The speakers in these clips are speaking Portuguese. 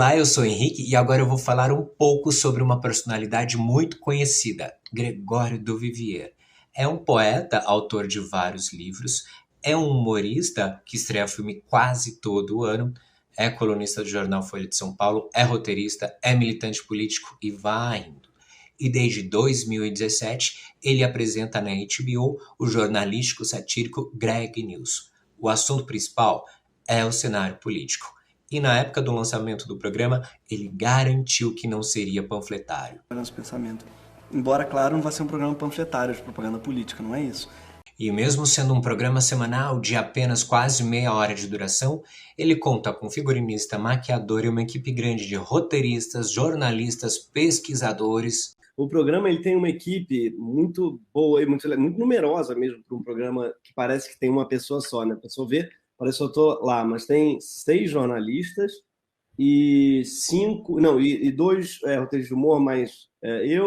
Olá, eu sou o Henrique e agora eu vou falar um pouco sobre uma personalidade muito conhecida, Gregório do Vivier. É um poeta, autor de vários livros, é um humorista que estreia filme quase todo ano, é colunista do jornal Folha de São Paulo, é roteirista, é militante político e vai indo. E desde 2017 ele apresenta na HBO o jornalístico satírico Greg News. O assunto principal é o cenário político. E na época do lançamento do programa, ele garantiu que não seria panfletário. Nosso pensamento. Embora, claro, não vai ser um programa panfletário de propaganda política, não é isso. E mesmo sendo um programa semanal de apenas quase meia hora de duração, ele conta com figurinista, maquiador e uma equipe grande de roteiristas, jornalistas, pesquisadores. O programa ele tem uma equipe muito boa e muito numerosa mesmo para um programa que parece que tem uma pessoa só, né? A pessoa vê, parece que eu estou lá, mas tem 6 jornalistas e 2 roteiristas de humor, mais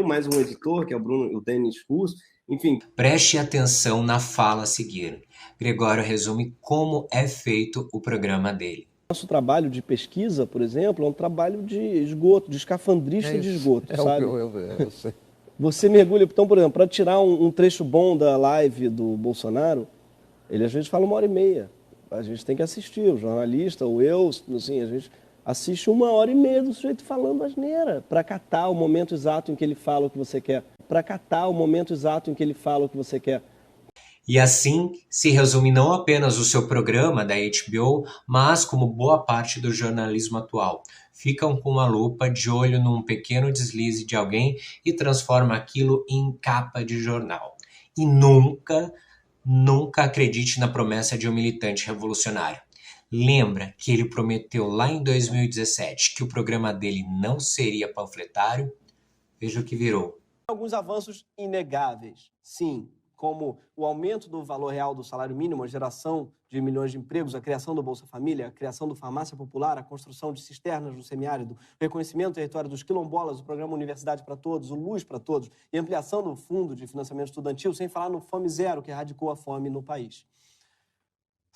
mais um editor, que é o Bruno, o Denis Russo, enfim. Preste atenção na fala a seguir. Gregório resume como é feito o programa dele. Nosso trabalho de pesquisa, por exemplo, é um trabalho de esgoto, de escafandrista de esgoto, sabe? Eu sei. Você mergulha, então, por exemplo, para tirar um trecho bom da live do Bolsonaro, ele às vezes fala 1h30. A gente tem que assistir, o jornalista, ou eu, assim, a gente assiste 1h30 do sujeito falando asneira, para catar o momento exato em que ele fala o que você quer. E assim se resume não apenas o seu programa da HBO, mas como boa parte do jornalismo atual. Ficam com uma lupa de olho num pequeno deslize de alguém e transforma aquilo em capa de jornal. E nunca acredite na promessa de um militante revolucionário. Lembra que ele prometeu lá em 2017 que o programa dele não seria panfletário? Veja o que virou. Alguns avanços inegáveis, sim, como o aumento do valor real do salário mínimo, a geração de milhões de empregos, a criação do Bolsa Família, a criação do Farmácia Popular, a construção de cisternas no semiárido, o reconhecimento do território dos quilombolas, o programa Universidade para Todos, o Luz para Todos e ampliação do fundo de financiamento estudantil, sem falar no Fome Zero, que erradicou a fome no país.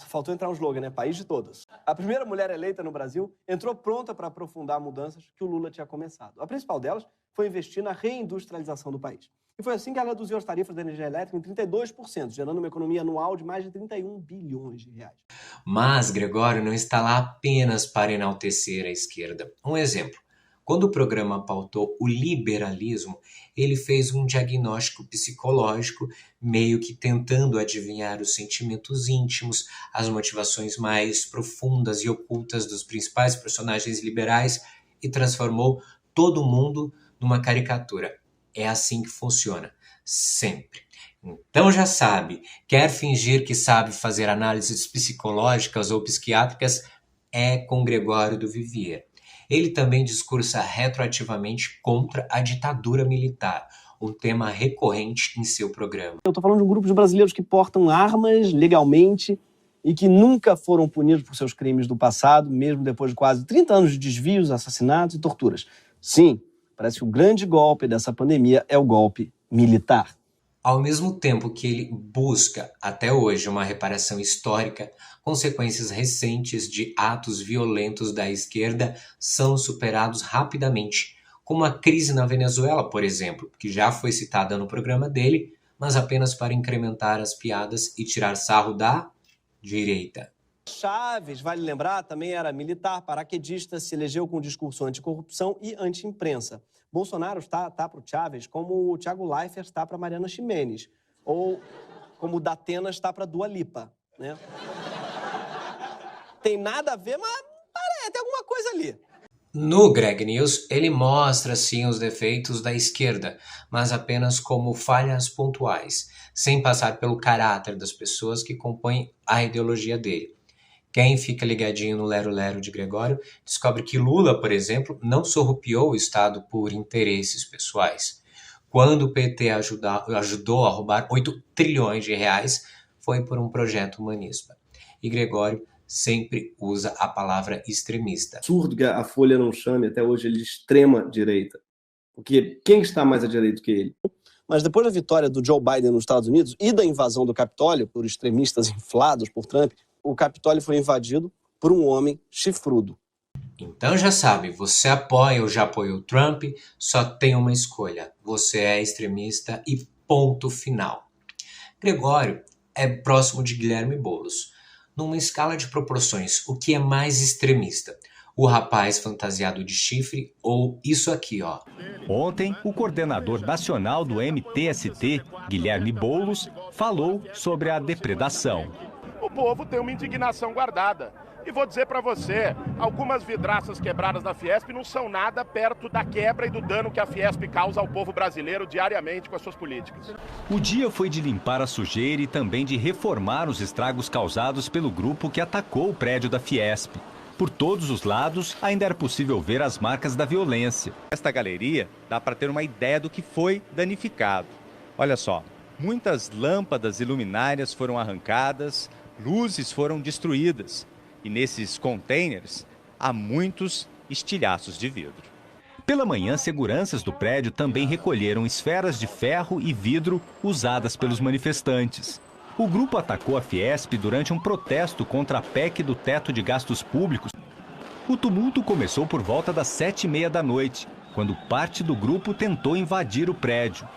Faltou entrar um slogan, né? País de todas. A primeira mulher eleita no Brasil entrou pronta para aprofundar mudanças que o Lula tinha começado. A principal delas foi investir na reindustrialização do país. E foi assim que ela reduziu as tarifas da energia elétrica em 32%, gerando uma economia anual de mais de 31 bilhões de reais. Mas Gregório não está lá apenas para enaltecer a esquerda. Um exemplo. Quando o programa pautou o liberalismo, ele fez um diagnóstico psicológico, meio que tentando adivinhar os sentimentos íntimos, as motivações mais profundas e ocultas dos principais personagens liberais e transformou todo mundo numa caricatura. É assim que funciona, sempre. Então já sabe, quer fingir que sabe fazer análises psicológicas ou psiquiátricas? É com Gregório do Vivier. Ele também discursa retroativamente contra a ditadura militar, um tema recorrente em seu programa. Eu estou falando de um grupo de brasileiros que portam armas legalmente e que nunca foram punidos por seus crimes do passado, mesmo depois de quase 30 anos de desvios, assassinatos e torturas. Sim, parece que o grande golpe dessa pandemia é o golpe militar. Ao mesmo tempo que ele busca, até hoje, uma reparação histórica, consequências recentes de atos violentos da esquerda são superados rapidamente, como a crise na Venezuela, por exemplo, que já foi citada no programa dele, mas apenas para incrementar as piadas e tirar sarro da direita. Chaves, vale lembrar, também era militar, paraquedista, se elegeu com discurso anticorrupção e anti-imprensa. Bolsonaro está para o Chaves como o Thiago Leifert está para Mariana Ximenes, ou como o Datena está para Dua Lipa, né? Tem nada a ver, mas tem alguma coisa ali. No Greg News, ele mostra sim os defeitos da esquerda, mas apenas como falhas pontuais, sem passar pelo caráter das pessoas que compõem a ideologia dele. Quem fica ligadinho no lero-lero de Gregório descobre que Lula, por exemplo, não surrupiou o Estado por interesses pessoais. Quando o PT ajudou a roubar 8 trilhões de reais, foi por um projeto humanista. E Gregório sempre usa a palavra extremista. Absurdo que a Folha não chame até hoje ele de extrema-direita. Porque quem está mais à direita que ele? Mas depois da vitória do Joe Biden nos Estados Unidos e da invasão do Capitólio por extremistas inflados por Trump, o Capitólio foi invadido por um homem chifrudo. Então já sabe, você apoia ou já apoiou Trump, só tem uma escolha. Você é extremista e ponto final. Gregório é próximo de Guilherme Boulos. Numa escala de proporções, o que é mais extremista? O rapaz fantasiado de chifre ou isso aqui, ó? Ontem, o coordenador nacional do MTST, Guilherme Boulos, falou sobre a depredação. O povo tem uma indignação guardada. E vou dizer para você, algumas vidraças quebradas da Fiesp não são nada perto da quebra e do dano que a Fiesp causa ao povo brasileiro diariamente com as suas políticas. O dia foi de limpar a sujeira e também de reformar os estragos causados pelo grupo que atacou o prédio da Fiesp. Por todos os lados, ainda era possível ver as marcas da violência. Nesta galeria, dá para ter uma ideia do que foi danificado. Olha só, muitas lâmpadas e luminárias foram arrancadas, luzes foram destruídas. E nesses containers, há muitos estilhaços de vidro. Pela manhã, seguranças do prédio também recolheram esferas de ferro e vidro usadas pelos manifestantes. O grupo atacou a Fiesp durante um protesto contra a PEC do teto de gastos públicos. O tumulto começou por volta das 7h30 da noite, quando parte do grupo tentou invadir o prédio.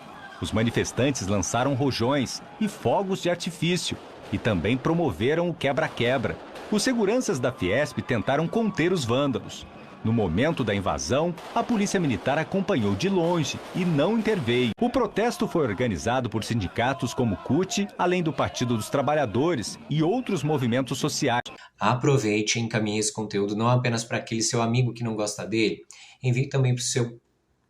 Os manifestantes lançaram rojões e fogos de artifício e também promoveram o quebra-quebra. Os seguranças da Fiesp tentaram conter os vândalos. No momento da invasão, a polícia militar acompanhou de longe e não interveio. O protesto foi organizado por sindicatos como o CUT, além do Partido dos Trabalhadores e outros movimentos sociais. Aproveite e encaminhe esse conteúdo não apenas para aquele seu amigo que não gosta dele, envie também para o seu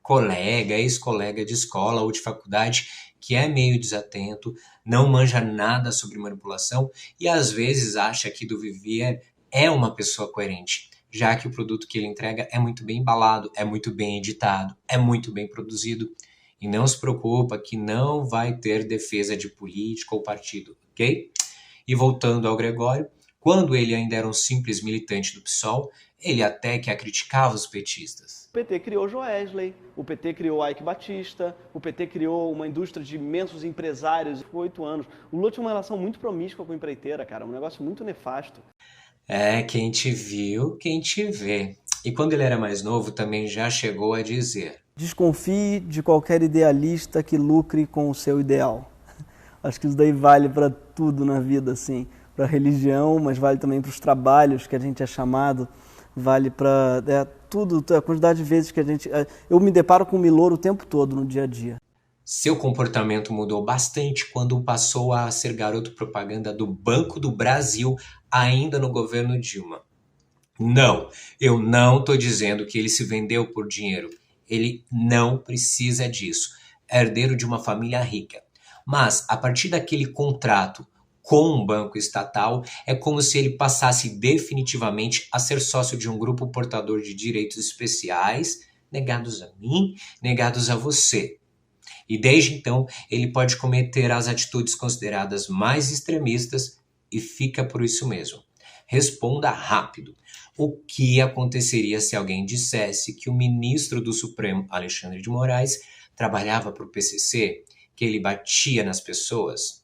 colega, ex-colega de escola ou de faculdade que é meio desatento, não manja nada sobre manipulação e às vezes acha que do Vivier é uma pessoa coerente, já que o produto que ele entrega é muito bem embalado, é muito bem editado, é muito bem produzido. E não se preocupa que não vai ter defesa de político ou partido, ok? E voltando ao Gregório, quando ele ainda era um simples militante do PSOL, ele até que criticava os petistas. O PT criou Joesley, o PT criou Ike Batista, o PT criou uma indústria de imensos empresários por 8 anos. O Lula tinha uma relação muito promíscua com a empreiteira, cara, um negócio muito nefasto. É, quem te viu, quem te vê. E quando ele era mais novo, também já chegou a dizer: desconfie de qualquer idealista que lucre com o seu ideal. Acho que isso daí vale para tudo na vida, assim, para a religião, mas vale também para os trabalhos que a gente é chamado, vale para tudo, a quantidade de vezes que a gente... Eu me deparo com o Milor o tempo todo no dia a dia. Seu comportamento mudou bastante quando passou a ser garoto propaganda do Banco do Brasil, ainda no governo Dilma. Não, eu não estou dizendo que ele se vendeu por dinheiro. Ele não precisa disso. É herdeiro de uma família rica. Mas, a partir daquele contrato com um banco estatal, é como se ele passasse definitivamente a ser sócio de um grupo portador de direitos especiais, negados a mim, negados a você. E desde então, ele pode cometer as atitudes consideradas mais extremistas e fica por isso mesmo. Responda rápido. O que aconteceria se alguém dissesse que o ministro do Supremo, Alexandre de Moraes, trabalhava para o PCC, que ele batia nas pessoas?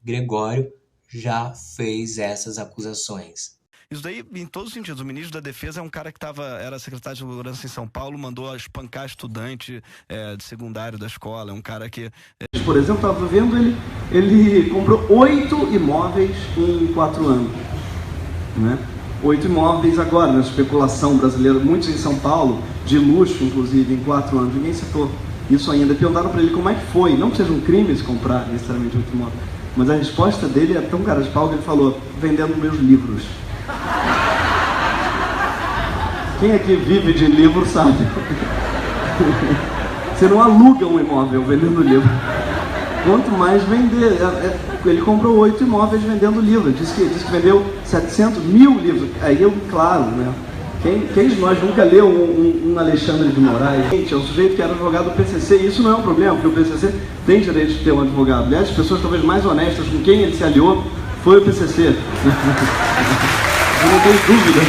Gregório já fez essas acusações. Isso daí, em todos os sentidos. O ministro da Defesa é um cara que era secretário de segurança em São Paulo, mandou espancar estudante de secundário da escola. É um cara que... Por exemplo, estava vendo, ele comprou 8 imóveis em 4 anos. Né? 8 imóveis agora, na especulação brasileira, muitos em São Paulo, de luxo, inclusive, em 4 anos. Ninguém citou isso ainda. Perguntaram para ele como é que foi. Não que seja um crime se comprar necessariamente 8 imóveis. Mas a resposta dele é tão cara de pau que ele falou: vendendo meus livros. Quem aqui vive de livro sabe. Você não aluga um imóvel vendendo livro. Quanto mais vender. Ele comprou 8 imóveis vendendo livro. Diz que vendeu 700 mil livros. Aí claro, né? Quem de nós nunca leu um Alexandre de Moraes? É um sujeito que era advogado do PCC, e isso não é um problema, porque o PCC tem direito de ter um advogado. Aliás, as pessoas talvez mais honestas com quem ele se aliou foi o PCC. Eu não tenho dúvida.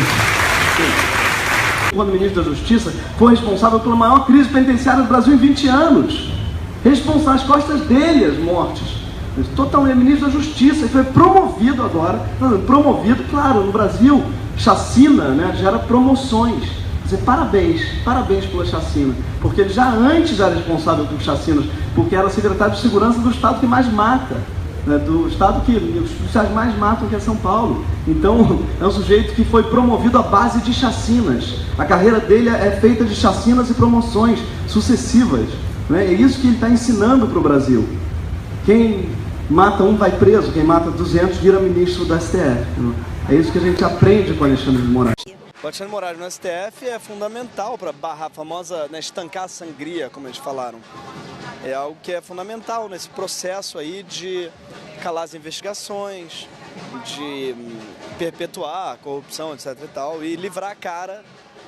Quando o ministro da Justiça foi responsável pela maior crise penitenciária do Brasil em 20 anos. Responsável às costas dele, as mortes. Totalmente ministro da Justiça, e foi promovido agora. Promovido, claro, no Brasil. chacina, né, gera promoções. Quer dizer, parabéns pela chacina, porque ele já antes era responsável por chacinas, porque era secretário de segurança do estado que mais mata, né, do estado que os policiais mais matam, que é São Paulo. Então, é um sujeito que foi promovido à base de chacinas. A carreira dele é feita de chacinas e promoções sucessivas, né? É isso que ele está ensinando para o Brasil. Quem mata um vai preso, quem mata 200 vira ministro da STF. É isso que a gente aprende com Alexandre de Moraes. O Alexandre de Moraes no STF é fundamental para barrar a famosa, né, estancar a sangria, como eles falaram. É algo que é fundamental nesse processo aí de calar as investigações, de perpetuar a corrupção, etc. e tal, e livrar a cara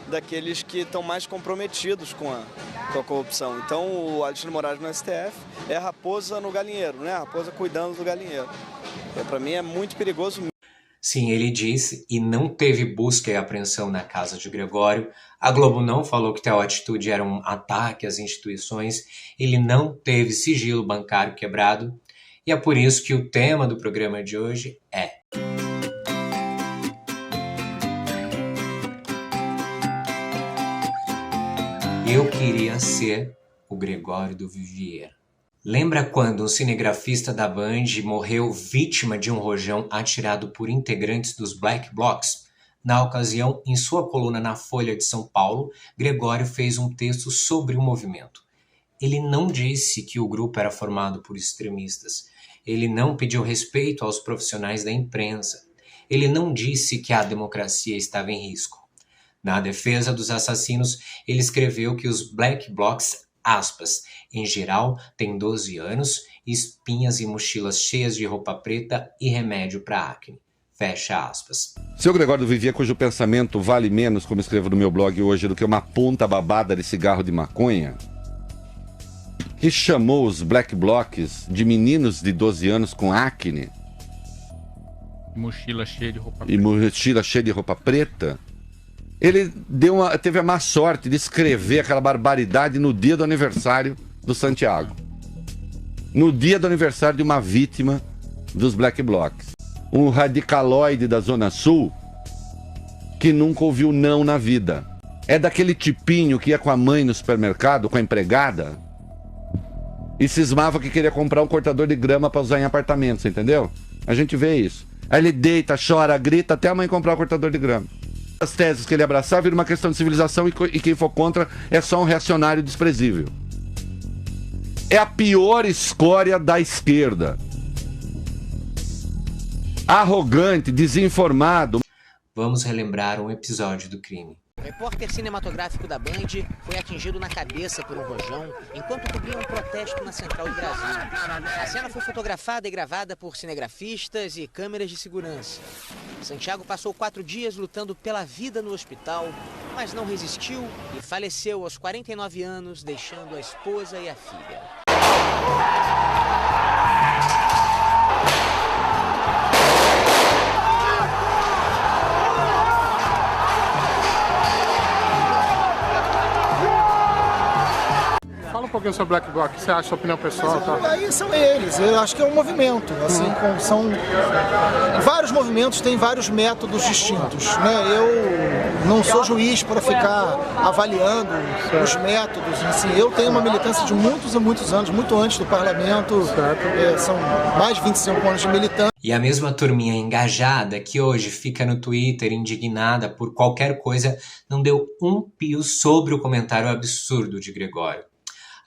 daqueles que estão mais comprometidos com a corrupção. Então, o Alexandre de Moraes no STF é a raposa no galinheiro, né? A raposa cuidando do galinheiro. Para mim é muito perigoso. Sim, ele disse, e não teve busca e apreensão na casa de Gregório. A Globo não falou que tal atitude era um ataque às instituições. Ele não teve sigilo bancário quebrado. E é por isso que o tema do programa de hoje é: eu queria ser o Gregório do Vivier. Lembra quando um cinegrafista da Band morreu vítima de um rojão atirado por integrantes dos Black Blocs? Na ocasião, em sua coluna na Folha de São Paulo, Gregório fez um texto sobre o movimento. Ele não disse que o grupo era formado por extremistas. Ele não pediu respeito aos profissionais da imprensa. Ele não disse que a democracia estava em risco. Na defesa dos assassinos, ele escreveu que os Black Blocs, aspas, em geral, têm 12 anos, espinhas e mochilas cheias de roupa preta e remédio para acne. Fecha aspas. Seu Gregório do Vivier, cujo pensamento vale menos, como escrevo no meu blog hoje, do que uma ponta babada de cigarro de maconha, que chamou os Black Blocs de meninos de 12 anos com acne mochila cheia de roupa e mochila cheia de roupa preta, ele teve a má sorte de escrever aquela barbaridade no dia do aniversário do Santiago. No dia do aniversário de uma vítima dos Black Blocs. Um radicaloide da Zona Sul que nunca ouviu não na vida. É daquele tipinho que ia com a mãe no supermercado, com a empregada, e cismava que queria comprar um cortador de grama para usar em apartamentos, entendeu? A gente vê isso. Aí ele deita, chora, grita, até a mãe comprar o cortador de grama. As teses que ele abraçava vira uma questão de civilização e quem for contra é só um reacionário desprezível. É a pior escória da esquerda. Arrogante, desinformado. Vamos relembrar um episódio do crime. O repórter cinematográfico da Band foi atingido na cabeça por um rojão enquanto cobria um protesto na Central de Brasília. A cena foi fotografada e gravada por cinegrafistas e câmeras de segurança. Santiago passou 4 dias lutando pela vida no hospital, mas não resistiu e faleceu aos 49 anos, deixando a esposa e a filha. Fala um pouquinho sobre Black Bloc, o que você acha, a opinião pessoal? Tá? Aí são eles, eu acho que é um movimento, assim, são vários movimentos, têm vários métodos distintos, né? Eu não sou juiz para ficar avaliando os métodos, assim, eu tenho uma militância de muitos e muitos anos, muito antes do parlamento, são mais de 25 anos de militância. E a mesma turminha engajada que hoje fica no Twitter indignada por qualquer coisa não deu um pio sobre o comentário absurdo de Gregório.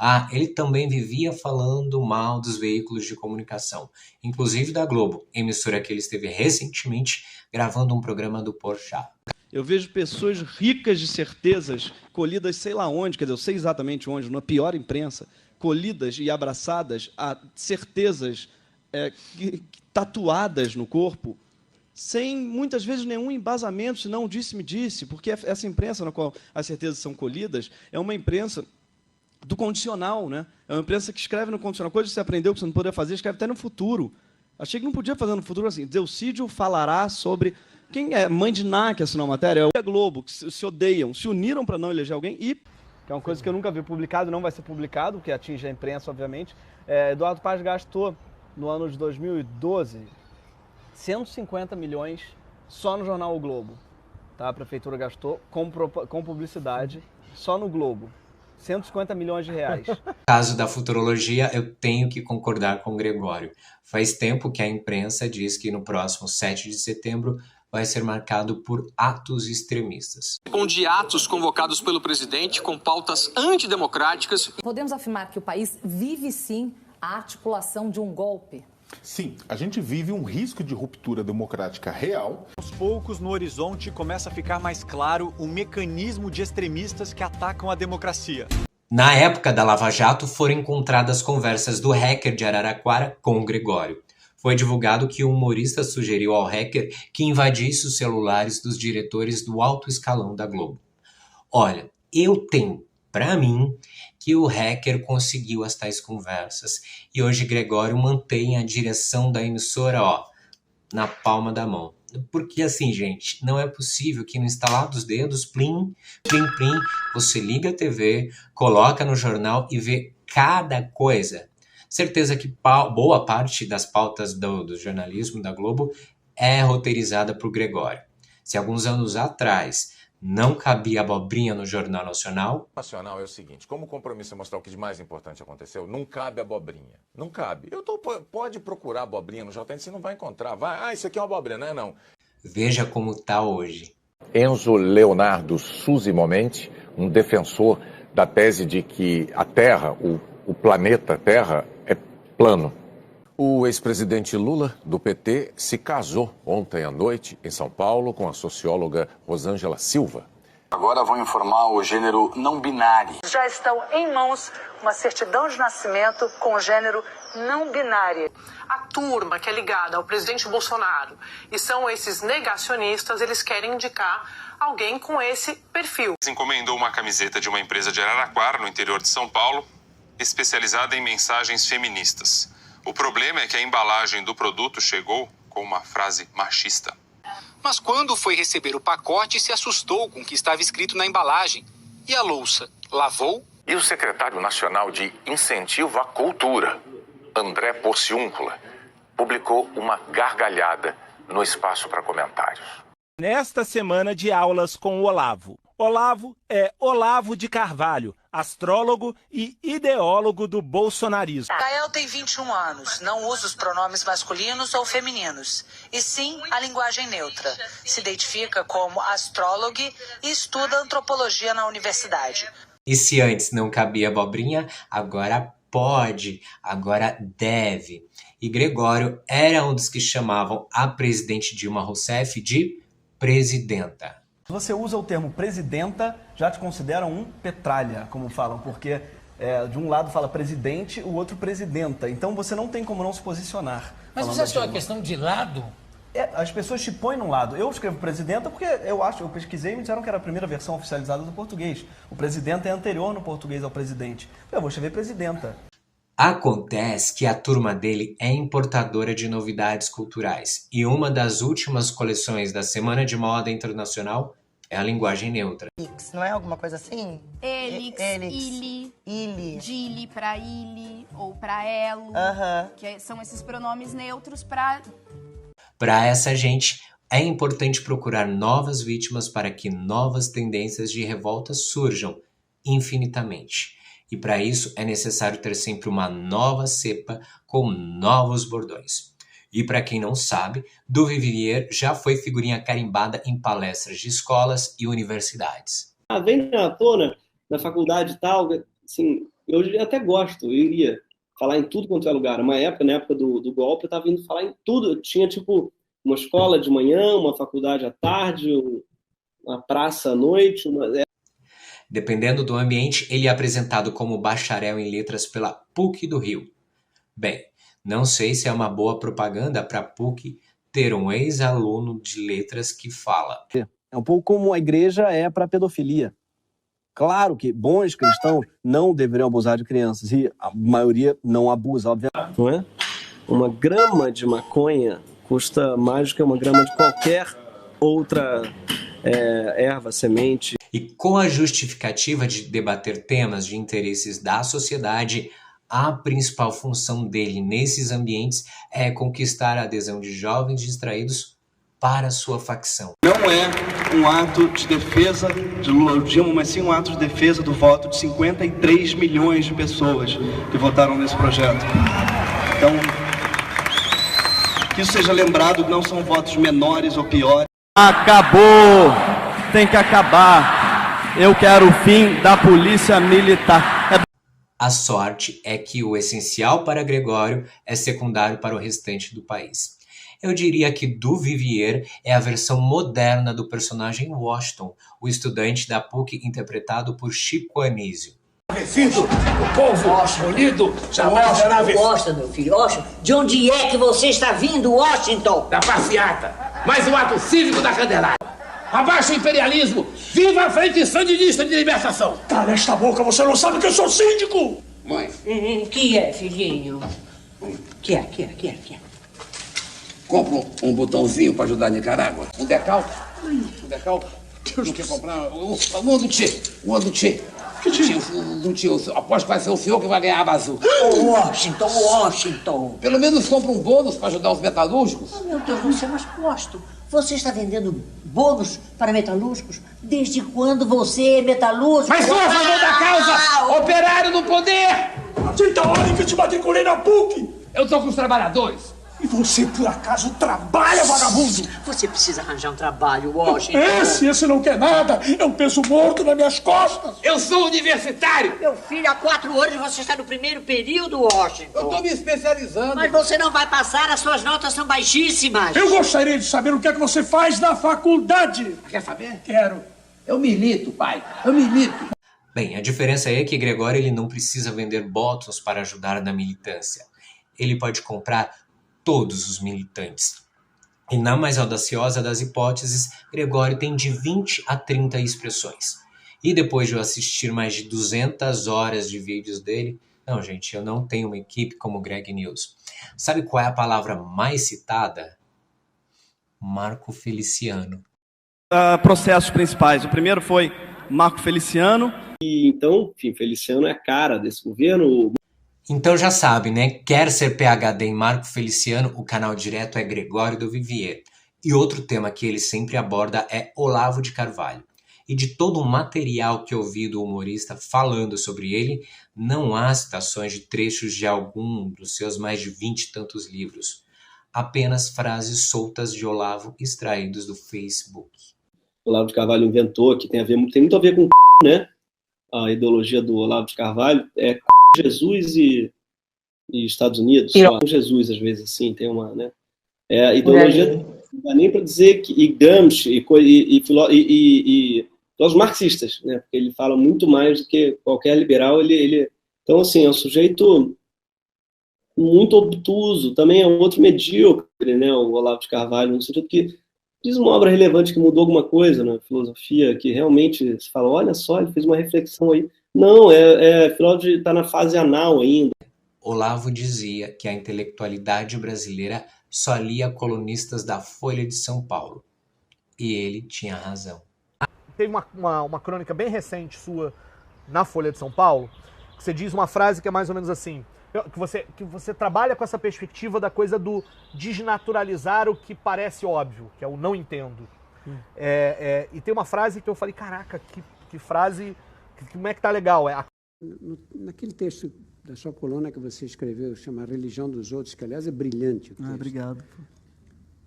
Ah, ele também vivia falando mal dos veículos de comunicação, inclusive da Globo, emissora que ele esteve recentemente gravando um programa do Porchat. Eu vejo pessoas ricas de certezas, colhidas sei lá onde, quer dizer, eu sei exatamente onde, na pior imprensa, colhidas e abraçadas a certezas tatuadas no corpo, sem muitas vezes nenhum embasamento, senão disse-me disse, porque essa imprensa na qual as certezas são colhidas é uma imprensa do condicional, né? É uma imprensa que escreve no condicional, coisa que você aprendeu que você não poderia fazer, escreve até no futuro. Achei que não podia fazer no futuro assim. Deucídio falará sobre... Quem é? Mãe de Ná que assinou a matéria? É a Globo, que se odeiam, se uniram para não eleger alguém e... Que é uma coisa que eu nunca vi publicado, não vai ser publicado, porque atinge a imprensa, obviamente. Eduardo Paz gastou, no ano de 2012, 150 milhões só no jornal O Globo. tá? A prefeitura gastou com publicidade só no Globo. 150 milhões de reais. No caso da futurologia, eu tenho que concordar com o Gregório. Faz tempo que a imprensa diz que no próximo 7 de setembro vai ser marcado por atos extremistas. De atos convocados pelo presidente com pautas antidemocráticas. Podemos afirmar que o país vive, sim, a articulação de um golpe? Sim, a gente vive um risco de ruptura democrática real. Aos poucos, no horizonte, começa a ficar mais claro o mecanismo de extremistas que atacam a democracia. Na época da Lava Jato, foram encontradas conversas do hacker de Araraquara com o Gregório. Foi divulgado que o humorista sugeriu ao hacker que invadisse os celulares dos diretores do alto escalão da Globo. Olha, eu tenho para mim que o hacker conseguiu as tais conversas e hoje Gregório mantém a direção da emissora, na palma da mão. Porque assim, gente, não é possível que no instalar dos dedos, plim, plim, plim, você liga a TV, coloca no jornal e vê cada coisa. Certeza que boa parte das pautas do jornalismo da Globo é roteirizada por Gregório. Se alguns anos atrás não cabia abobrinha no Jornal Nacional. O Nacional é o seguinte, como o compromisso é mostrar o que de mais importante aconteceu, não cabe abobrinha. Não cabe. Pode procurar abobrinha no JN, você não vai encontrar. Isso aqui é uma abobrinha, não é não. Veja como está hoje. Enzo Leonardo Suzy Momenti, um defensor da tese de que a Terra, o planeta Terra, é plano. O ex-presidente Lula, do PT, se casou ontem à noite em São Paulo com a socióloga Rosângela Silva. Agora vou informar o gênero não binário. Já estão em mãos uma certidão de nascimento com o gênero não binário. A turma que é ligada ao presidente Bolsonaro e são esses negacionistas, eles querem indicar alguém com esse perfil. Encomendou uma camiseta de uma empresa de Araraquara, no interior de São Paulo, especializada em mensagens feministas. O problema é que a embalagem do produto chegou com uma frase machista. Mas quando foi receber o pacote, se assustou com o que estava escrito na embalagem. E a louça? Lavou? E o secretário nacional de Incentivo à Cultura, André Porciúncula, publicou uma gargalhada no espaço para comentários. Nesta semana de aulas com o Olavo. Olavo é Olavo de Carvalho, astrólogo e ideólogo do bolsonarismo. Kael tem 21 anos, não usa os pronomes masculinos ou femininos, e sim a linguagem neutra. Se identifica como astrólogo e estuda antropologia na universidade. E se antes não cabia abobrinha, agora pode, agora deve. E Gregório era um dos que chamavam a presidente Dilma Rousseff de presidenta. Se você usa o termo presidenta, já te consideram um petralha, como falam, porque de um lado fala presidente, o outro presidenta. Então você não tem como não se posicionar. Mas você acha que é uma questão de lado? As pessoas te põem num lado. Eu escrevo presidenta porque eu pesquisei e me disseram que era a primeira versão oficializada do português. O presidenta é anterior no português ao presidente. Eu vou escrever presidenta. Acontece que a turma dele é importadora de novidades culturais e uma das últimas coleções da Semana de Moda Internacional é a linguagem neutra. Não é alguma coisa assim? Elix, ili, dili para ili ou para elo, que são esses pronomes neutros para... Para essa gente, é importante procurar novas vítimas para que novas tendências de revolta surjam infinitamente. E para isso é necessário ter sempre uma nova cepa com novos bordões. E para quem não sabe, Duvivier já foi figurinha carimbada em palestras de escolas e universidades. Vem na tona da faculdade e tal, assim, eu até gosto, eu iria falar em tudo quanto é lugar. Na época do golpe, eu estava indo falar em tudo. Eu tinha, tipo, uma escola de manhã, uma faculdade à tarde, uma praça à noite, Dependendo do ambiente, ele é apresentado como bacharel em letras pela PUC do Rio. Bem, não sei se é uma boa propaganda para a PUC ter um ex-aluno de letras que fala. É um pouco como a igreja é para a pedofilia. Claro que bons cristãos não deveriam abusar de crianças, e a maioria não abusa, obviamente. Não é? Uma grama de maconha custa mais do que uma grama de qualquer outra erva, semente. E com a justificativa de debater temas de interesses da sociedade, a principal função dele nesses ambientes é conquistar a adesão de jovens distraídos para sua facção. Não é um ato de defesa de Lula Dilma, mas sim um ato de defesa do voto de 53 milhões de pessoas que votaram nesse projeto. Então, que isso seja lembrado, que não são votos menores ou piores. Acabou! Tem que acabar. Eu quero o fim da polícia militar. A sorte é que o essencial para Gregório é secundário para o restante do país. Eu diria que Duvivier é a versão moderna do personagem Washington, o estudante da PUC interpretado por Chico Anísio. O povo unido jamais será vencido. Washington, meu filho, Washington. De onde é que você está vindo, Washington? Da passeata. Mais um ato cívico da Candelária. Abaixo o imperialismo. Viva a Frente Sandinista de Libertação. Cala esta boca, você não sabe que eu sou síndico. Mãe. Que é, filhinho? Que é? Compro um botãozinho para ajudar a Nicarágua. Um decal. Um decal. Não quer comprar? Um do Tchê. Que tio? Aposto que vai ser o senhor que vai ganhar a aba azul. Washington. Pelo menos compra um bônus para ajudar os metalúrgicos. Oh, meu Deus do céu, mas Washington, você está vendendo bônus para metalúrgicos? Desde quando você é metalúrgico? Mas sou a favor da causa! Operário no poder! Aceita a ordem que eu te matriculei na PUC! Eu tô com os trabalhadores. E você, por acaso, trabalha, vagabundo? Você precisa arranjar um trabalho, Washington. Esse não quer nada. É um peso morto nas minhas costas. Eu sou universitário. Meu filho, há 4 anos você está no primeiro período, Washington. Eu tô me especializando. Mas você não vai passar, as suas notas são baixíssimas. Eu gostaria de saber o que é que você faz na faculdade. Quer saber? Quero. Eu milito, pai. Eu milito. Bem, a diferença é que Gregório ele não precisa vender botões para ajudar na militância. Ele pode comprar todos os militantes. E na mais audaciosa das hipóteses, Gregório tem de 20 a 30 expressões. E depois de eu assistir mais de 200 horas de vídeos dele, não, gente, eu não tenho uma equipe como o Greg News. Sabe qual é a palavra mais citada? Marco Feliciano. Processos principais. O primeiro foi Marco Feliciano. E então, enfim, Feliciano é a cara desse governo. Então já sabe, né? Quer ser PhD em Marco Feliciano, o canal direto é Gregório Duvivier. E outro tema que ele sempre aborda é Olavo de Carvalho. E de todo o material que eu vi do humorista falando sobre ele, não há citações de trechos de algum dos seus mais de 20 e tantos livros. Apenas frases soltas de Olavo extraídos do Facebook. Olavo de Carvalho inventou, que tem muito a ver com né? A ideologia do Olavo de Carvalho é Jesus e Estados Unidos, só com Jesus às vezes assim, tem uma, né? A ideologia não dá nem para dizer que e Gramsci e os marxistas, né? Porque ele fala muito mais do que qualquer liberal, então assim, é um sujeito muito obtuso, também é um outro medíocre, né, o Olavo de Carvalho, no sentido que diz uma obra relevante que mudou alguma coisa na filosofia, que realmente se fala, olha só, ele fez uma reflexão aí. Não, filósofo está na fase anal ainda. Olavo dizia que a intelectualidade brasileira só lia colunistas da Folha de São Paulo. E ele tinha razão. Teve uma crônica bem recente sua na Folha de São Paulo, que você diz uma frase que é mais ou menos assim, que você trabalha com essa perspectiva da coisa do desnaturalizar o que parece óbvio, que é o não entendo. E tem uma frase que eu falei, caraca, que frase... Como é que tá legal? Naquele texto da sua coluna que você escreveu, chama Religião dos Outros, que aliás é brilhante o texto. Obrigado.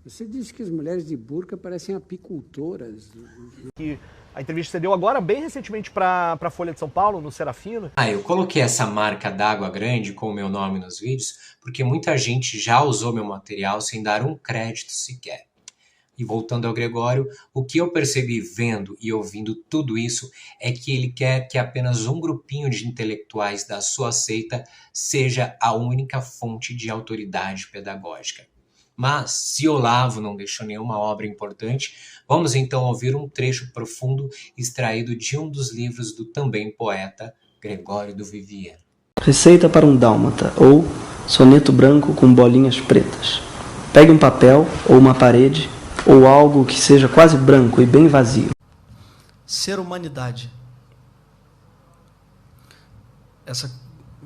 Você disse que as mulheres de burca parecem apicultoras. Que a entrevista que você deu agora, bem recentemente, para a Folha de São Paulo, no Serafino. Eu coloquei essa marca d'água grande com o meu nome nos vídeos, porque muita gente já usou meu material sem dar um crédito sequer. E voltando ao Gregório, o que eu percebi vendo e ouvindo tudo isso é que ele quer que apenas um grupinho de intelectuais da sua seita seja a única fonte de autoridade pedagógica. Mas, se Olavo não deixou nenhuma obra importante, vamos então ouvir um trecho profundo extraído de um dos livros do também poeta Gregório Duvivier. Receita para um dálmata, ou soneto branco com bolinhas pretas. Pegue um papel ou uma parede, ou algo que seja quase branco e bem vazio. Ser humanidade. Essa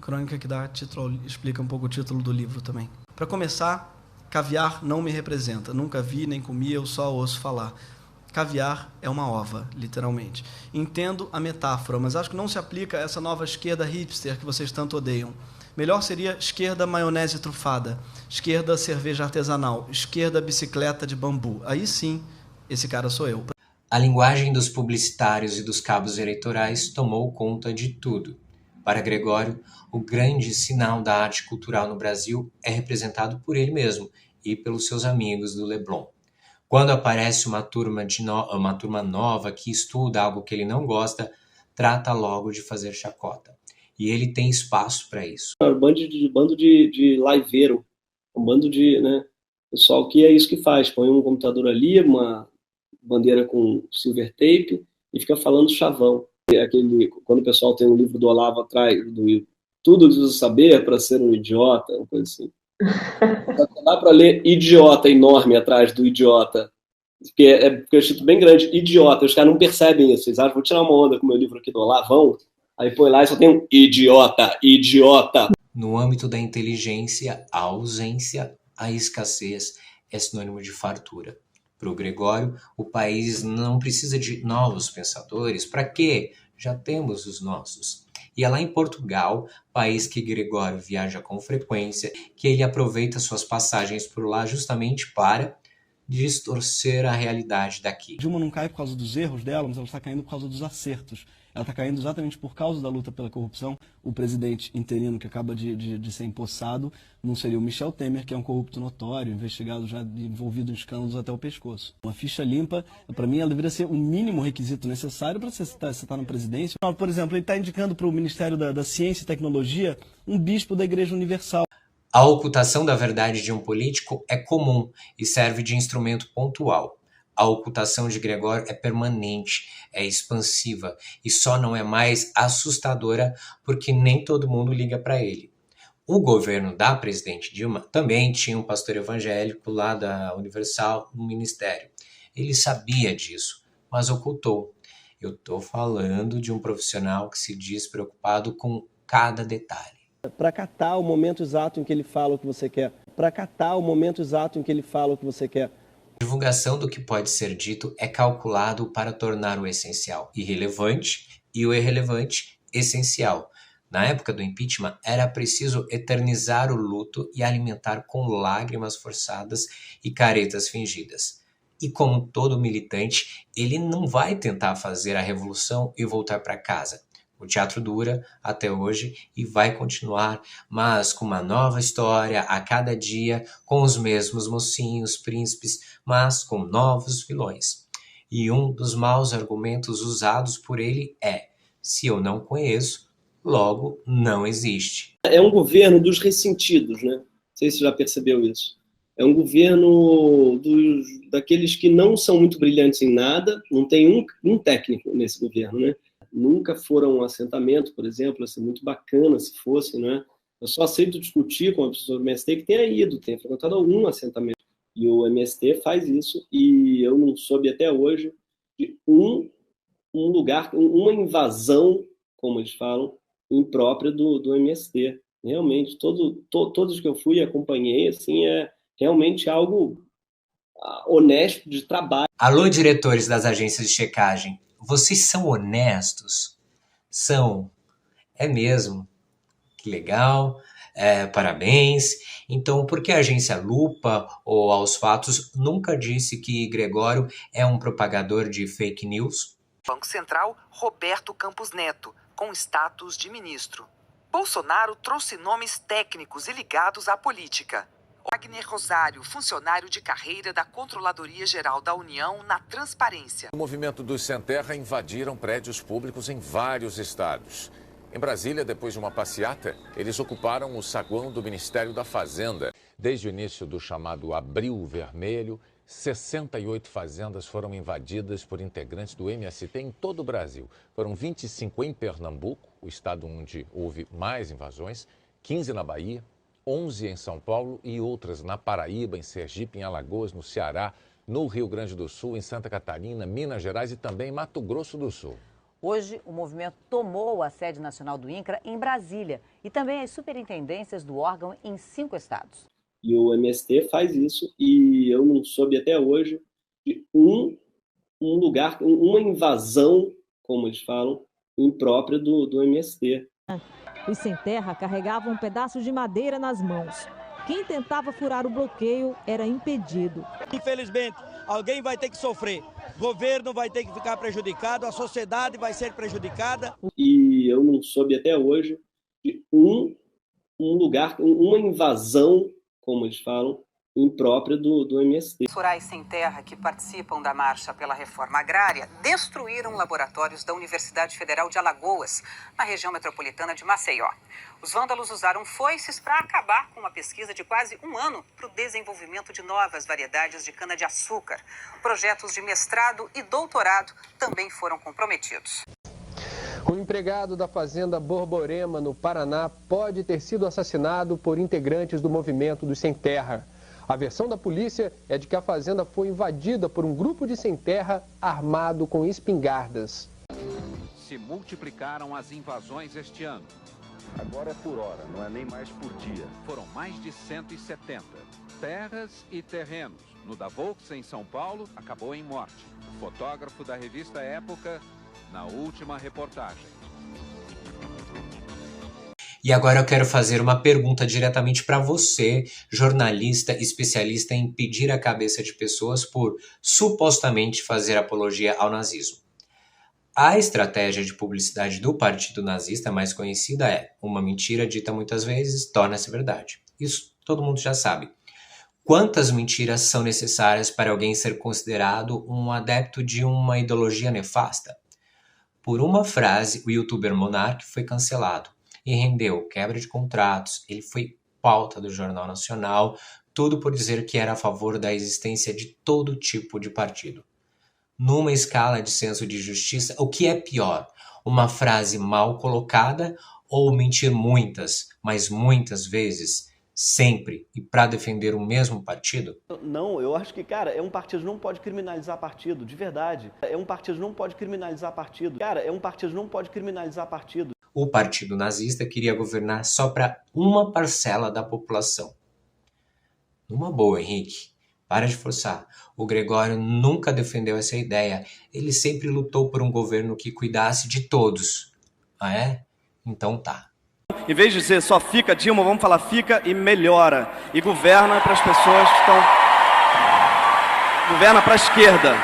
crônica que dá título explica um pouco o título do livro também. Para começar, Caviar não me representa. Nunca vi nem comi, eu só ouço falar. Caviar é uma ova, literalmente. Entendo a metáfora, mas acho que não se aplica a essa nova esquerda hipster que vocês tanto odeiam. Melhor seria esquerda maionese trufada, esquerda cerveja artesanal, esquerda bicicleta de bambu. Aí sim, esse cara sou eu. A linguagem dos publicitários e dos cabos eleitorais tomou conta de tudo. Para Gregório, o grande sinal da arte cultural no Brasil é representado por ele mesmo e pelos seus amigos do Leblon. Quando aparece uma turma nova que estuda algo que ele não gosta, trata logo de fazer chacota. E ele tem espaço para isso. Um bando de liveiro, um bando de pessoal que é isso que faz. Põe um computador ali, uma bandeira com silver tape e fica falando chavão. Quando o pessoal tem um livro do Olavo atrás, do Tudo Precisa Saber para Ser um Idiota, uma coisa assim. Dá para ler idiota enorme atrás do idiota, porque é título bem grande, idiota. Os caras não percebem isso. Eles acham, vou tirar uma onda com o meu livro aqui do Olavão, aí põe lá e só tem um idiota. No âmbito da inteligência, a ausência, a escassez é sinônimo de fartura. Para o Gregório, o país não precisa de novos pensadores. Para quê? Já temos os nossos. E é lá em Portugal, país que Gregório viaja com frequência, que ele aproveita suas passagens por lá justamente para distorcer a realidade daqui. Dilma não cai por causa dos erros dela, mas ela está caindo por causa dos acertos. Ela está caindo exatamente por causa da luta pela corrupção. O presidente interino que acaba de ser empossado não seria o Michel Temer, que é um corrupto notório, investigado já, envolvido em escândalos até o pescoço. Uma ficha limpa, para mim, ela deveria ser o mínimo requisito necessário para você estar na presidência. Por exemplo, ele está indicando para o Ministério da Ciência e Tecnologia um bispo da Igreja Universal. A ocultação da verdade de um político é comum e serve de instrumento pontual. A ocultação de Gregório é permanente, é expansiva e só não é mais assustadora porque nem todo mundo liga para ele. O governo da presidente Dilma também tinha um pastor evangélico lá da Universal no ministério. Ele sabia disso, mas ocultou. Eu estou falando de um profissional que se diz preocupado com cada detalhe. Para catar o momento exato em que ele fala o que você quer. A divulgação do que pode ser dito é calculado para tornar o essencial irrelevante e o irrelevante essencial. Na época do impeachment, era preciso eternizar o luto e alimentar com lágrimas forçadas e caretas fingidas. E como todo militante, ele não vai tentar fazer a revolução e voltar para casa. O teatro dura até hoje e vai continuar, mas com uma nova história a cada dia, com os mesmos mocinhos, príncipes, mas com novos vilões. E um dos maus argumentos usados por ele é: se eu não conheço, logo não existe. É um governo dos ressentidos, né? Não sei se você já percebeu isso. É um governo daqueles que não são muito brilhantes em nada, não tem um técnico nesse governo, né? Nunca foram um assentamento, por exemplo, ia ser muito bacana se fosse, né? Eu só aceito discutir com a pessoa do MST que tenha ido, tenha frequentado algum assentamento. E o MST faz isso, e eu não soube até hoje de um lugar, uma invasão, como eles falam, imprópria do MST. Realmente, todos que eu fui e acompanhei, assim, é realmente algo honesto de trabalho. Alô, diretores das agências de checagem. Vocês são honestos? São. É mesmo. Que legal. Parabéns. Então, por que a agência Lupa ou Aos Fatos nunca disse que Gregório é um propagador de fake news? Banco Central, Roberto Campos Neto, com status de ministro. Bolsonaro trouxe nomes técnicos e ligados à política. Wagner Rosário, funcionário de carreira da Controladoria Geral da União na Transparência. O movimento dos Sem Terra invadiram prédios públicos em vários estados. Em Brasília, depois de uma passeata, eles ocuparam o saguão do Ministério da Fazenda. Desde o início do chamado Abril Vermelho, 68 fazendas foram invadidas por integrantes do MST em todo o Brasil. Foram 25 em Pernambuco, o estado onde houve mais invasões, 15 na Bahia, 11 em São Paulo e outras na Paraíba, em Sergipe, em Alagoas, no Ceará, no Rio Grande do Sul, em Santa Catarina, Minas Gerais e também em Mato Grosso do Sul. Hoje, o movimento tomou a sede nacional do INCRA em Brasília e também as superintendências do órgão em 5 estados. E o MST faz isso, e eu não soube até hoje de um lugar, uma invasão, como eles falam, imprópria do MST. Os sem terra carregavam um pedaço de madeira nas mãos. Quem tentava furar o bloqueio era impedido. Infelizmente, alguém vai ter que sofrer. O governo vai ter que ficar prejudicado, a sociedade vai ser prejudicada. E eu não soube até hoje de um lugar, uma invasão, como eles falam, imprópria do MST. Os rurais sem terra que participam da marcha pela reforma agrária destruíram laboratórios da Universidade Federal de Alagoas, na região metropolitana de Maceió. Os vândalos usaram foices para acabar com uma pesquisa de quase um ano para o desenvolvimento de novas variedades de cana-de-açúcar. Projetos de mestrado e doutorado também foram comprometidos. O empregado da fazenda Borborema, no Paraná, pode ter sido assassinado por integrantes do movimento dos sem terra. A versão da polícia é de que a fazenda foi invadida por um grupo de sem terra armado com espingardas. Se multiplicaram as invasões este ano. Agora é por hora, não é nem mais por dia. Foram mais de 170. Terras e terrenos. No da Volks, em São Paulo, acabou em morte. O fotógrafo da revista Época, na última reportagem. E agora eu quero fazer uma pergunta diretamente para você, jornalista especialista em pedir a cabeça de pessoas por supostamente fazer apologia ao nazismo. A estratégia de publicidade do partido nazista mais conhecida é: uma mentira dita muitas vezes torna-se verdade. Isso todo mundo já sabe. Quantas mentiras são necessárias para alguém ser considerado um adepto de uma ideologia nefasta? Por uma frase, o youtuber Monark foi cancelado e rendeu quebra de contratos. Ele foi pauta do Jornal Nacional, tudo por dizer que era a favor da existência de todo tipo de partido. Numa escala de senso de justiça, o que é pior? Uma frase mal colocada ou mentir muitas, mas muitas vezes, sempre, e para defender o mesmo partido? Não, eu acho que, cara, um partido não pode criminalizar partido, de verdade. Um partido não pode criminalizar partido. Cara, um partido não pode criminalizar partido. O partido nazista queria governar só para uma parcela da população. Numa boa, Henrique. Para de forçar. O Gregório nunca defendeu essa ideia. Ele sempre lutou por um governo que cuidasse de todos. Ah, é? Então tá. Em vez de dizer só fica Dilma, vamos falar fica e melhora. E governa para as pessoas que estão... Governa para a esquerda.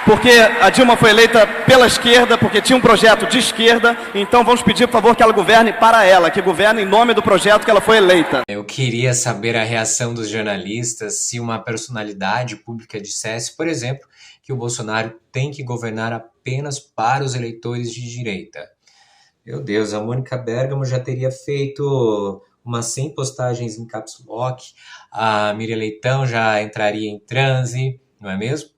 Porque a Dilma foi eleita pela esquerda, porque tinha um projeto de esquerda, então vamos pedir, por favor, que ela governe para ela, que governe em nome do projeto que ela foi eleita. Eu queria saber a reação dos jornalistas se uma personalidade pública dissesse, por exemplo, que o Bolsonaro tem que governar apenas para os eleitores de direita. Meu Deus, a Mônica Bergamo já teria feito umas 100 postagens em caps lock, a Miriam Leitão já entraria em transe, não é mesmo?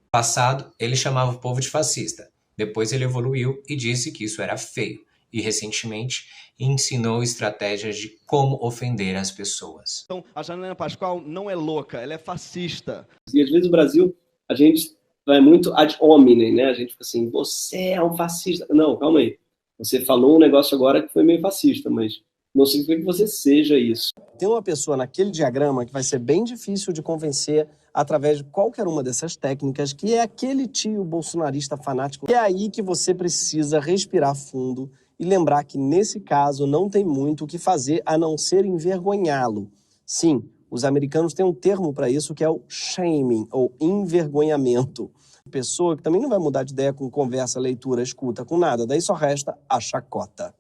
Passado, ele chamava o povo de fascista. Depois ele evoluiu e disse que isso era feio. E recentemente ensinou estratégias de como ofender as pessoas. Então, a Janaína Pascoal não é louca, ela é fascista. E às vezes no Brasil, a gente vai muito ad hominem, né? A gente fica assim, você é um fascista. Não, calma aí. Você falou um negócio agora que foi meio fascista, mas não significa que você seja isso. Tem uma pessoa naquele diagrama que vai ser bem difícil de convencer através de qualquer uma dessas técnicas, que é aquele tio bolsonarista fanático. E é aí que você precisa respirar fundo e lembrar que, nesse caso, não tem muito o que fazer a não ser envergonhá-lo. Sim, os americanos têm um termo para isso, que é o shaming, ou envergonhamento. Pessoa que também não vai mudar de ideia com conversa, leitura, escuta, com nada. Daí só resta a chacota.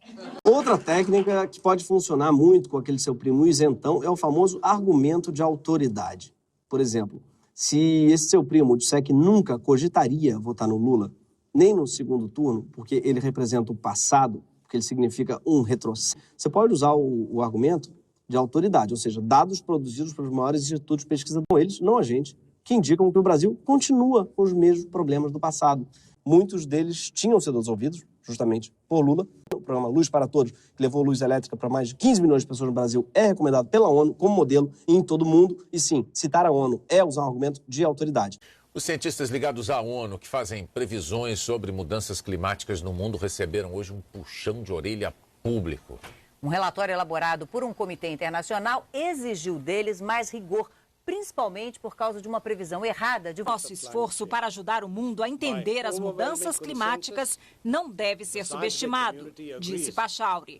Outra técnica que pode funcionar muito com aquele seu primo isentão é o famoso argumento de autoridade. Por exemplo, se esse seu primo disser que nunca cogitaria votar no Lula, nem no segundo turno, porque ele representa o passado, porque ele significa um retrocesso, você pode usar o argumento de autoridade, ou seja, dados produzidos pelos maiores institutos de pesquisa com eles, não a gente, que indicam que o Brasil continua com os mesmos problemas do passado. Muitos deles tinham sido resolvidos, justamente por Lula. O programa Luz para Todos, que levou luz elétrica para mais de 15 milhões de pessoas no Brasil, é recomendado pela ONU como modelo em todo o mundo. E sim, citar a ONU é usar um argumento de autoridade. Os cientistas ligados à ONU, que fazem previsões sobre mudanças climáticas no mundo, receberam hoje um puxão de orelha público. Um relatório elaborado por um comitê internacional exigiu deles mais rigor, principalmente por causa de uma previsão errada de... Nosso esforço para ajudar o mundo a entender as mudanças climáticas não deve ser subestimado, disse Pachauri.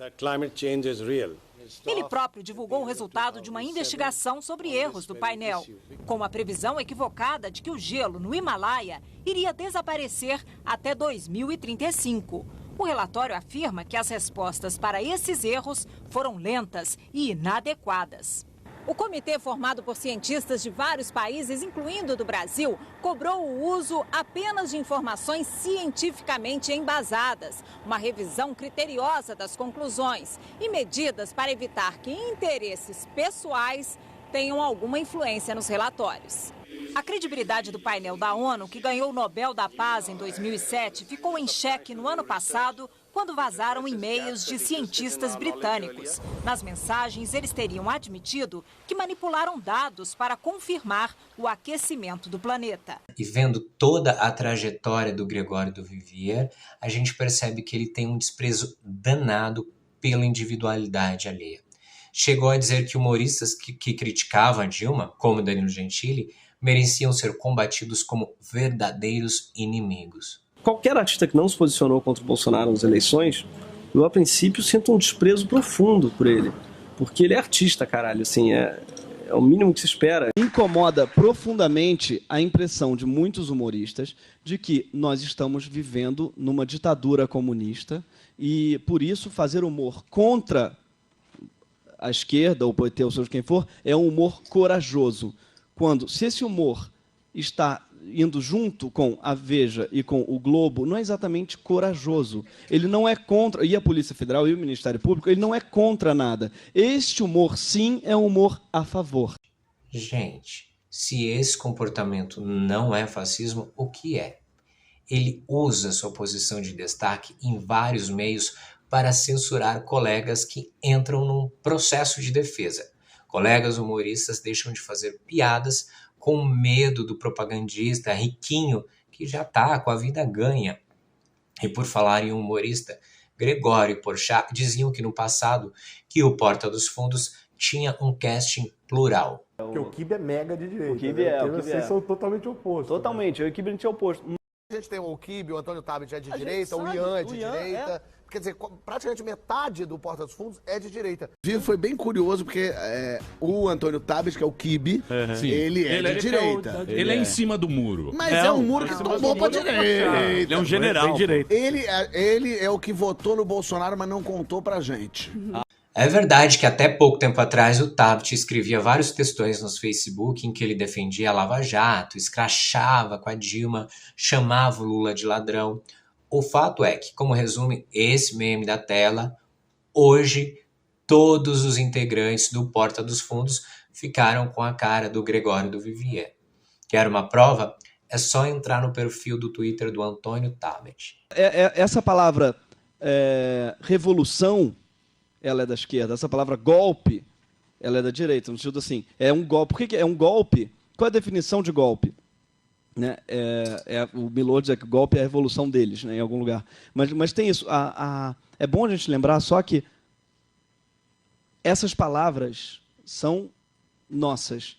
Ele próprio divulgou o resultado de uma investigação sobre erros do painel, com a previsão equivocada de que o gelo no Himalaia iria desaparecer até 2035. O relatório afirma que as respostas para esses erros foram lentas e inadequadas. O comitê, formado por cientistas de vários países, incluindo o do Brasil, cobrou o uso apenas de informações cientificamente embasadas, uma revisão criteriosa das conclusões e medidas para evitar que interesses pessoais tenham alguma influência nos relatórios. A credibilidade do painel da ONU, que ganhou o Nobel da Paz em 2007, ficou em xeque no ano passado, quando vazaram e-mails de cientistas britânicos. Nas mensagens, eles teriam admitido que manipularam dados para confirmar o aquecimento do planeta. E vendo toda a trajetória do Gregório do Vivier, a gente percebe que ele tem um desprezo danado pela individualidade alheia. Chegou a dizer que humoristas que criticavam a Dilma, como Danilo Gentili, mereciam ser combatidos como verdadeiros inimigos. Qualquer artista que não se posicionou contra o Bolsonaro nas eleições, eu a princípio sinto um desprezo profundo por ele. Porque ele é artista, caralho, assim, é o mínimo que se espera. Incomoda profundamente a impressão de muitos humoristas de que nós estamos vivendo numa ditadura comunista e, por isso, fazer humor contra a esquerda, ou PT, ou seja quem for, é um humor corajoso. Quando, se esse humor está indo junto com a Veja e com o Globo, não é exatamente corajoso. Ele não é contra, e a Polícia Federal e o Ministério Público, ele não é contra nada. Este humor, sim, é um humor a favor. Gente, se esse comportamento não é fascismo, o que é? Ele usa sua posição de destaque em vários meios para censurar colegas que entram num processo de defesa. Colegas humoristas deixam de fazer piadas com medo do propagandista riquinho que já está com a vida ganha. E por falar em humorista, Gregório e Porchat diziam que no passado que o Porta dos Fundos tinha um casting plural. Porque o Kibe é mega de direita. O Kibe é. Porque vocês são totalmente opostos. Totalmente, eu e o Kibe a gente é oposto. A gente tem o Kibe, o Antônio Tabet é de direita, o Ian é de direita. Quer dizer, praticamente metade do Porta dos Fundos é de direita. Foi bem curioso, porque o Antônio Tabet, que é o Kibe, ele é de direita. Ele é em cima do muro. Mas é um muro que tombou pra direita. Ele é um general. Ele é o que votou no Bolsonaro, mas não contou pra gente. É verdade que até pouco tempo atrás o Tabet escrevia vários textões no Facebook em que ele defendia a Lava Jato, escrachava com a Dilma, chamava o Lula de ladrão. O fato é que, como resume esse meme da tela, hoje todos os integrantes do Porta dos Fundos ficaram com a cara do Gregório do Vivier. Quer uma prova? É só entrar no perfil do Twitter do Antônio Tabet. Essa palavra revolução, ela é da esquerda. Essa palavra golpe, ela é da direita. No sentido assim, é um golpe. Por que é um golpe? Qual é a definição de golpe? Né? O Milor diz que o golpe é a revolução deles, né, em algum lugar. Mas tem isso. É bom a gente lembrar só que essas palavras são nossas.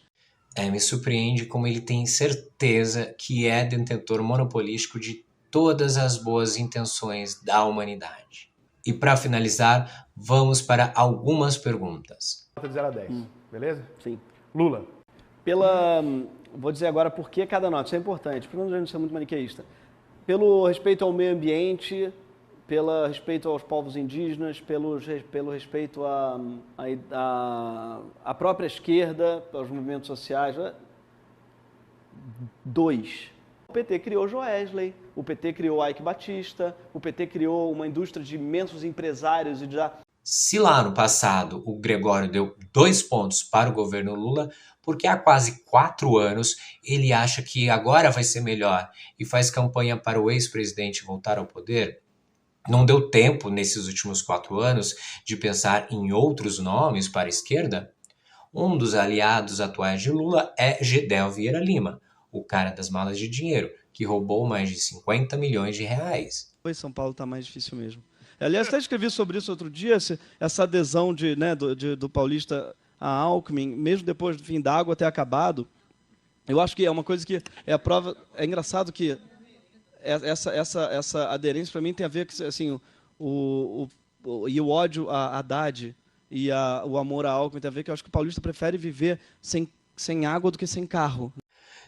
Me surpreende como ele tem certeza que é detentor monopolístico de todas as boas intenções da humanidade. E para finalizar, vamos para algumas perguntas. Nota de 0 a 10, beleza? Sim. Lula. Vou dizer agora por que cada nota, isso é importante, para não ser muito maniqueísta. Pelo respeito ao meio ambiente, pelo respeito aos povos indígenas, pelo respeito à própria esquerda, aos movimentos sociais. 2. O PT criou Joesley, o PT criou Ike Batista, o PT criou uma indústria de imensos empresários e já... Se lá no passado o Gregório deu 2 pontos para o governo Lula, porque há quase 4 anos ele acha que agora vai ser melhor e faz campanha para o ex-presidente voltar ao poder, não deu tempo nesses últimos 4 anos de pensar em outros nomes para a esquerda? Um dos aliados atuais de Lula é Gedel Vieira Lima, o cara das malas de dinheiro, que roubou mais de 50 milhões de reais. São Paulo está mais difícil mesmo. Aliás, até escrevi sobre isso outro dia, essa adesão do paulista a Alckmin, mesmo depois do fim da água ter acabado. Eu acho que é uma coisa que é a prova. É engraçado que essa aderência, para mim, tem a ver com assim, o ódio a Haddad e o amor a Alckmin, tem a ver que eu acho que o paulista prefere viver sem água do que sem carro.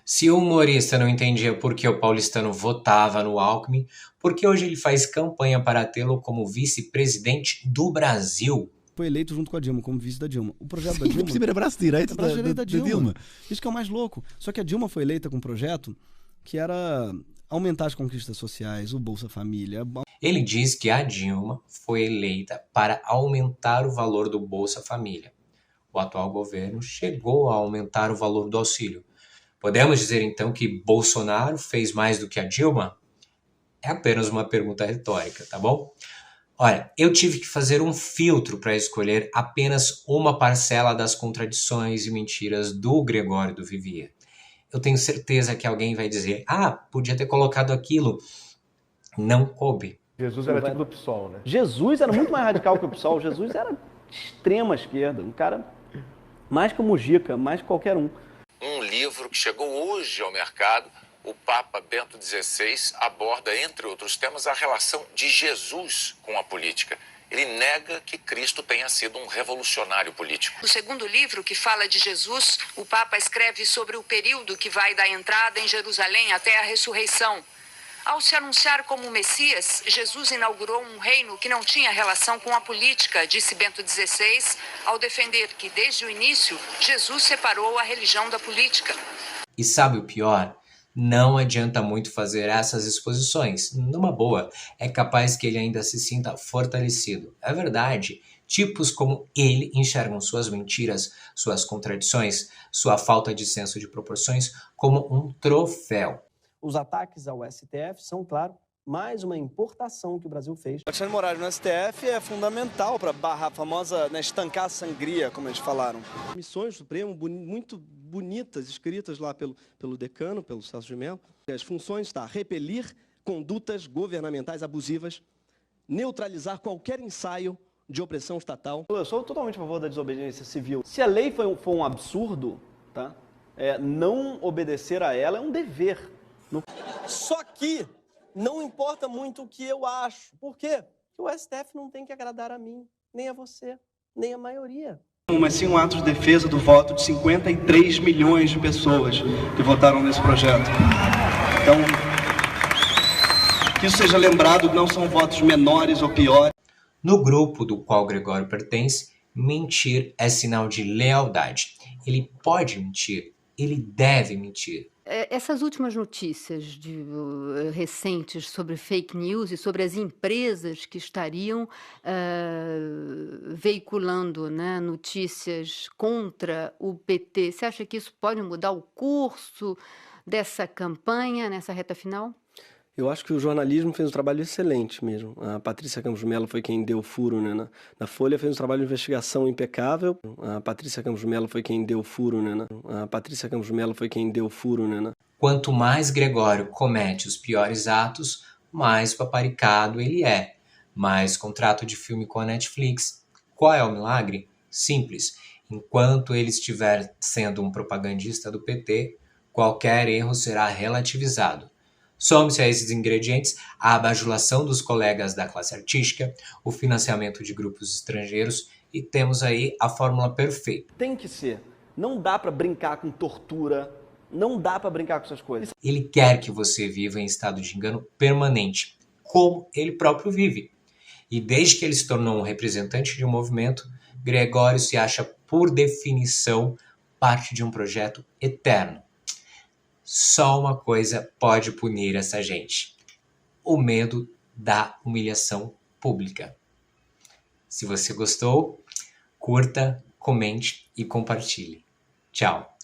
Se o humorista não entendia por que o paulistano votava no Alckmin, porque hoje ele faz campanha para tê-lo como vice-presidente do Brasil. Foi eleito junto com a Dilma, como vice da Dilma. O projeto da Dilma... Você era braço direito da Dilma. Isso que é o mais louco. Só que a Dilma foi eleita com um projeto que era aumentar as conquistas sociais, o Bolsa Família... Ele diz que a Dilma foi eleita para aumentar o valor do Bolsa Família. O atual governo chegou a aumentar o valor do auxílio. Podemos dizer então que Bolsonaro fez mais do que a Dilma? É apenas uma pergunta retórica, tá bom? Olha, eu tive que fazer um filtro para escolher apenas uma parcela das contradições e mentiras do Gregório do Vivier. Eu tenho certeza que alguém vai dizer, podia ter colocado aquilo. Não coube. Jesus era tipo do PSOL, né? Jesus era muito mais radical que o PSOL. Jesus era extrema esquerda, um cara mais que o Mujica, mais que qualquer um. Um livro que chegou hoje ao mercado, o Papa Bento XVI aborda, entre outros temas, a relação de Jesus com a política. Ele nega que Cristo tenha sido um revolucionário político. No segundo livro, que fala de Jesus, o Papa escreve sobre o período que vai da entrada em Jerusalém até a ressurreição. Ao se anunciar como Messias, Jesus inaugurou um reino que não tinha relação com a política, disse Bento XVI, ao defender que, desde o início, Jesus separou a religião da política. E sabe o pior? Não adianta muito fazer essas exposições. Numa boa, é capaz que ele ainda se sinta fortalecido. É verdade, tipos como ele enxergam suas mentiras, suas contradições, sua falta de senso de proporções como um troféu. Os ataques ao STF são, claro, mais uma importação que o Brasil fez. Alexandre de Moraes no STF é fundamental para barrar a famosa, estancar a sangria, como eles falaram. Missões do Supremo muito bonitas, escritas lá pelo decano, pelo Celso de Mello. As funções repelir condutas governamentais abusivas, neutralizar qualquer ensaio de opressão estatal. Eu sou totalmente a favor da desobediência civil. Se a lei for um absurdo, não obedecer a ela é um dever. Só que não importa muito o que eu acho. Por quê? Porque o STF não tem que agradar a mim, nem a você, nem a maioria. Mas sim um ato de defesa do voto de 53 milhões de pessoas que votaram nesse projeto. Então, que isso seja lembrado, não são votos menores ou piores. No grupo do qual Gregório pertence, mentir é sinal de lealdade. Ele pode mentir, ele deve mentir. Essas últimas notícias recentes sobre fake news e sobre as empresas que estariam veiculando notícias contra o PT, você acha que isso pode mudar o curso dessa campanha nessa reta final? Eu acho que o jornalismo fez um trabalho excelente mesmo. A Patrícia Campos Mello foi quem deu o furo, na Folha fez um trabalho de investigação impecável. A Patrícia Campos Mello foi quem deu o furo, A Patrícia Campos Mello foi quem deu o furo, Quanto mais Gregório comete os piores atos, mais paparicado ele é. Mais contrato de filme com a Netflix. Qual é o milagre? Simples. Enquanto ele estiver sendo um propagandista do PT, qualquer erro será relativizado. Some-se a esses ingredientes a bajulação dos colegas da classe artística, o financiamento de grupos estrangeiros e temos aí a fórmula perfeita. Tem que ser. Não dá para brincar com tortura, não dá para brincar com essas coisas. Ele quer que você viva em estado de engano permanente, como ele próprio vive. E desde que ele se tornou um representante de um movimento, Gregório se acha, por definição, parte de um projeto eterno. Só uma coisa pode punir essa gente: o medo da humilhação pública. Se você gostou, curta, comente e compartilhe. Tchau!